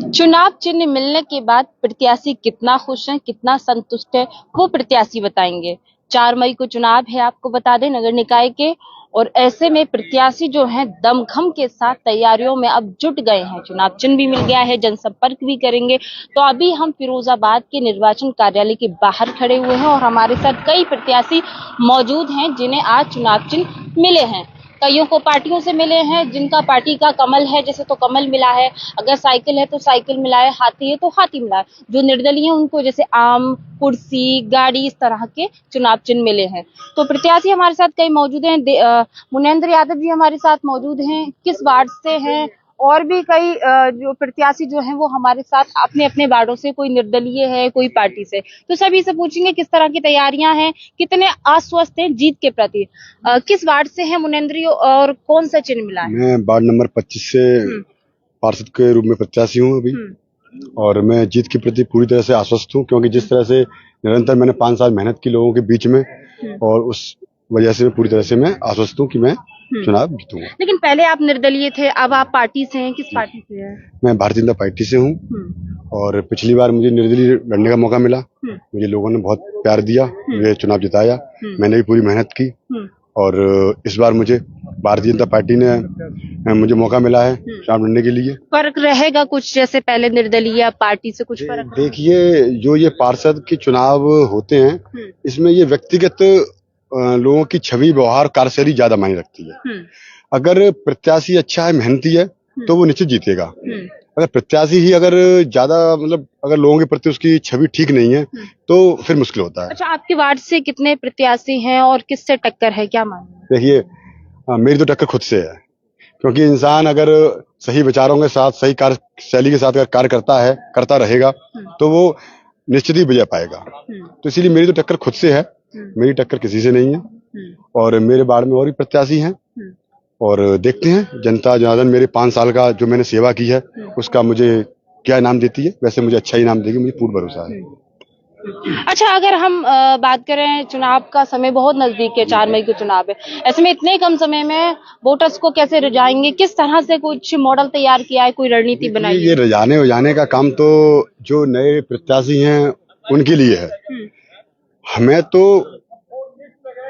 चुनाव चिन्ह मिलने के बाद प्रत्याशी कितना खुश हैं, कितना संतुष्ट है, वो प्रत्याशी बताएंगे। 4 मई को चुनाव है, आपको बता दें, नगर निकाय के। और ऐसे में प्रत्याशी जो हैं दमखम के साथ तैयारियों में अब जुट गए हैं। चुनाव चिन्ह भी मिल गया है, जनसंपर्क भी करेंगे। तो अभी हम फिरोजाबाद के निर्वाचन कार्यालय के बाहर खड़े हुए हैं और हमारे साथ कई प्रत्याशी मौजूद हैं जिन्हें आज चुनाव चिन्ह मिले हैं। कईयों को पार्टियों से मिले हैं, जिनका पार्टी का कमल है जैसे तो कमल मिला है, अगर साइकिल है तो साइकिल मिला है, हाथी है तो हाथी मिला है। जो निर्दलीय है उनको जैसे आम, कुर्सी, गाड़ी, इस तरह के चुनाव चिन्ह मिले हैं। तो प्रत्याशी हमारे साथ कई मौजूद हैं। मुनेंद्र यादव जी हमारे साथ मौजूद हैं, किस वार्ड से हैं, और भी कई जो प्रत्याशी जो हैं वो हमारे साथ अपने अपने वार्डों से, कोई निर्दलीय है, कोई पार्टी से। तो सभी से पूछेंगे किस तरह की तैयारियां हैं, कितने आश्वस्त हैं जीत के प्रति। किस वार्ड से हैं मुनेंद्र और कौन सा चिन्ह मिला है? मैं वार्ड नंबर 25 से पार्षद के रूप में प्रत्याशी हूं अभी। और मैं जीत के प्रति पूरी तरह से आश्वस्त हूं, क्योंकि जिस तरह से निरंतर मैंने 5 साल मेहनत की लोगों के बीच में, और उस वजह से पूरी तरह से मैं आश्वस्त हूं कि मैं चुनाव जीतूंगा। लेकिन पहले आप निर्दलीय थे, अब आप पार्टी से हैं, किस पार्टी से हैं? मैं भारतीय जनता पार्टी से हूं। और पिछली बार मुझे निर्दलीय लड़ने का मौका मिला, मुझे लोगों ने बहुत प्यार दिया, मुझे चुनाव जिताया, मैंने भी पूरी मेहनत की। और इस बार मुझे भारतीय जनता पार्टी ने मुझे मौका मिला है चुनाव लड़ने के लिए। फर्क रहेगा कुछ, जैसे पहले निर्दलीय पार्टी से कुछ फर्क? देखिए, जो ये पार्षद के चुनाव होते हैं, इसमें ये व्यक्तिगत लोगों की छवि, व्यवहार, कार्यशैली ज्यादा मायने रखती है। अगर प्रत्याशी अच्छा है, मेहनती है, तो वो निश्चित जीतेगा। अगर प्रत्याशी ही अगर ज्यादा अगर लोगों के प्रति उसकी छवि ठीक नहीं है, तो फिर मुश्किल होता है। अच्छा, आपके वार्ड से कितने प्रत्याशी हैं और किससे टक्कर है, क्या मानना है? देखिए, मेरी तो टक्कर खुद से है, क्योंकि इंसान अगर सही विचारों के साथ, सही कार्यशैली के साथ अगर कार्य करता रहेगा, तो वो निश्चित ही विजय पाएगा। तो इसीलिए मेरी तो टक्कर खुद से है, मेरी टक्कर किसी से नहीं है। और मेरे वार्ड में और भी प्रत्याशी हैं, और देखते हैं जनता जनार्दन मेरे 5 साल का जो मैंने सेवा की है उसका मुझे क्या इनाम देती है। वैसे मुझे अच्छा इनाम देगी, मुझे पूर्ण भरोसा है। अच्छा, अगर हम बात करें, चुनाव का समय बहुत नजदीक है, 4 मई को चुनाव है। ऐसे में इतने कम समय में वोटर्स को कैसे रिझाएंगे, किस तरह से कुछ मॉडल तैयार किया है, कोई रणनीति बनाई है? ये रिझाने का काम तो जो नए प्रत्याशी हैं उनके लिए है। हमें तो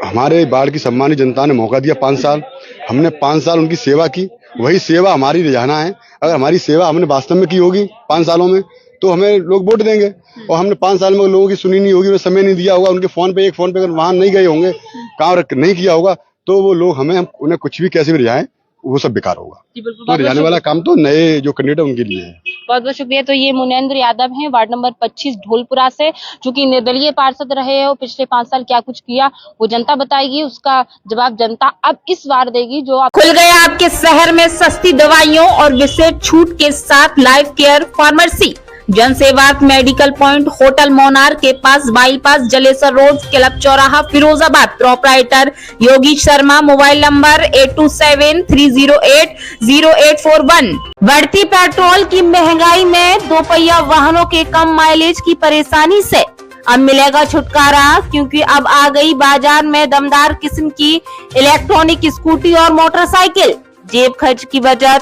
हमारे वार्ड की सम्मानित जनता ने मौका दिया 5 साल, हमने 5 साल उनकी सेवा की, वही सेवा हमारी रिझाना है। अगर हमारी सेवा हमने वास्तव में की होगी 5 सालों में, तो हमें लोग वोट देंगे। और हमने 5 साल में लोगों की सुनी नहीं होगी, उन्हें समय नहीं दिया होगा, उनके फोन पे अगर वहां नहीं गए होंगे, काम नहीं किया होगा, तो वो लोग उन्हें कुछ भी कैसे भी रिझाएं, वो सब बेकार होगा। तो रिझाने वाला काम तो नए जो कैंडिडेट उनके लिए है। बहुत बहुत शुक्रिया। तो ये मुनेंद्र यादव हैं, वार्ड नंबर 25 ढोलपुरा से, जो कि निर्दलीय पार्षद रहे हैं। पिछले 5 साल क्या कुछ किया वो जनता बताएगी, उसका जवाब जनता अब इस बार देगी। जो खुल गए आपके शहर में सस्ती दवाइयों और विशेष छूट के साथ लाइफ केयर फार्मेसी, जनसेवा मेडिकल पॉइंट, होटल मोनार के पास, बाईपास, जलेसर रोड, क्लब चौराहा, Firozabad. Proprietor Yogish Sharma. Mobile number 8273080841। बढ़ती पेट्रोल की महंगाई में दोपहिया वाहनों के कम माइलेज की परेशानी से अब मिलेगा छुटकारा, क्योंकि अब आ गई बाजार में दमदार किस्म की इलेक्ट्रॉनिक स्कूटी और मोटरसाइकिल। जेब खर्च की बचत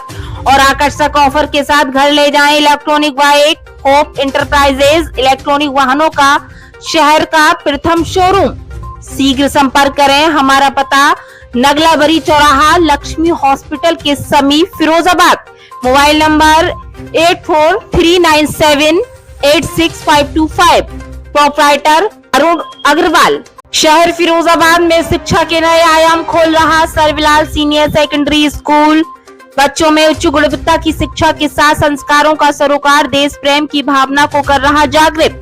और आकर्षक ऑफर के साथ घर ले जाएं electronic bike. Hope enterprises electronic वाहनों का शहर का प्रथम शोरूम। शीघ्र संपर्क करें। हमारा पता नगलाबरी चौराहा, लक्ष्मी हॉस्पिटल के समीप, Firozabad. Mobile number 8439786525। Proprietor Arun Agarwal. शहर फिरोजाबाद में शिक्षा के नए आयाम खोल रहा सर्वलाल सीनियर सेकेंडरी स्कूल। बच्चों में उच्च गुणवत्ता की शिक्षा के साथ संस्कारों का सरोकार, देश प्रेम की भावना को कर रहा जागृत।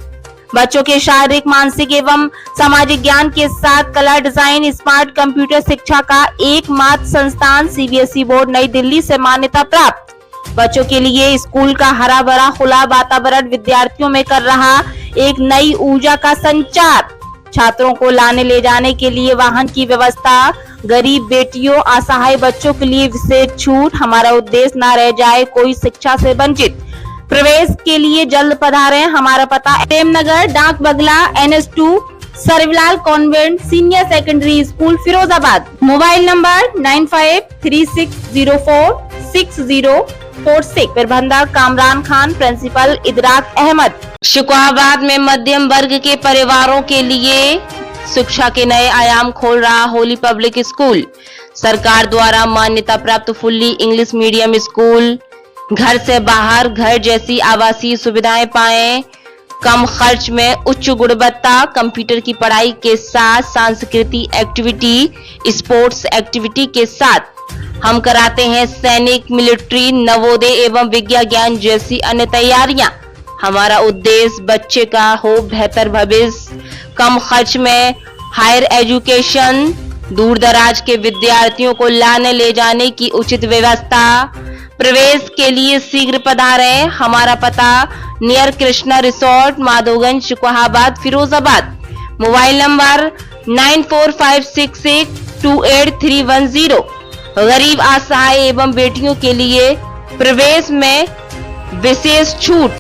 बच्चों के शारीरिक, मानसिक एवं सामाजिक ज्ञान के साथ कला, डिजाइन, स्मार्ट कंप्यूटर शिक्षा का एकमात्र संस्थान, सीबीएसई बोर्ड नई दिल्ली से मान्यता प्राप्त। बच्चों के लिए स्कूल का हरा भरा खुला वातावरण विद्यार्थियों में कर रहा एक नई ऊर्जा का संचार। छात्रों को लाने ले जाने के लिए वाहन की व्यवस्था। गरीब बेटियों, असहाय बच्चों के लिए विशेष छूट। हमारा उद्देश्य न रह जाए कोई शिक्षा से वंचित। प्रवेश के लिए जल्द पधारें। हमारा पता Premnagar, Dak Bangla, NS2, Sarvlal convent senior secondary school, Firozabad. Mobile number 95360460 sports से प्रबंधक कामरान खान, प्रिंसिपल इदराक अहमद। शिकोहाबाद में मध्यम वर्ग के परिवारों के लिए शिक्षा के नए आयाम खोल रहा होली पब्लिक स्कूल। सरकार द्वारा मान्यता प्राप्त फुल्ली इंग्लिश मीडियम स्कूल। घर से बाहर घर जैसी आवासीय सुविधाएं पाएं, कम खर्च में उच्च गुणवत्ता, कंप्यूटर की पढ़ाई के साथ सांस्कृतिक एक्टिविटी, स्पोर्ट्स एक्टिविटी के साथ हम कराते हैं सैनिक, मिलिट्री, नवोदय एवं विज्ञान ज्ञान जैसी अन्य तैयारियां। हमारा उद्देश्य बच्चे का हो बेहतर भविष्य, कम खर्च में हायर एजुकेशन, दूर दराज के विद्यार्थियों को लाने ले जाने की उचित व्यवस्था। प्रवेश के लिए शीघ्र पधारें। हमारा पता near Krishna resort, Madhoganj, Shikohabad, Firozabad. Mobile number 9456628310। गरीब, असहाय एवं बेटियों के लिए प्रवेश में विशेष छूट।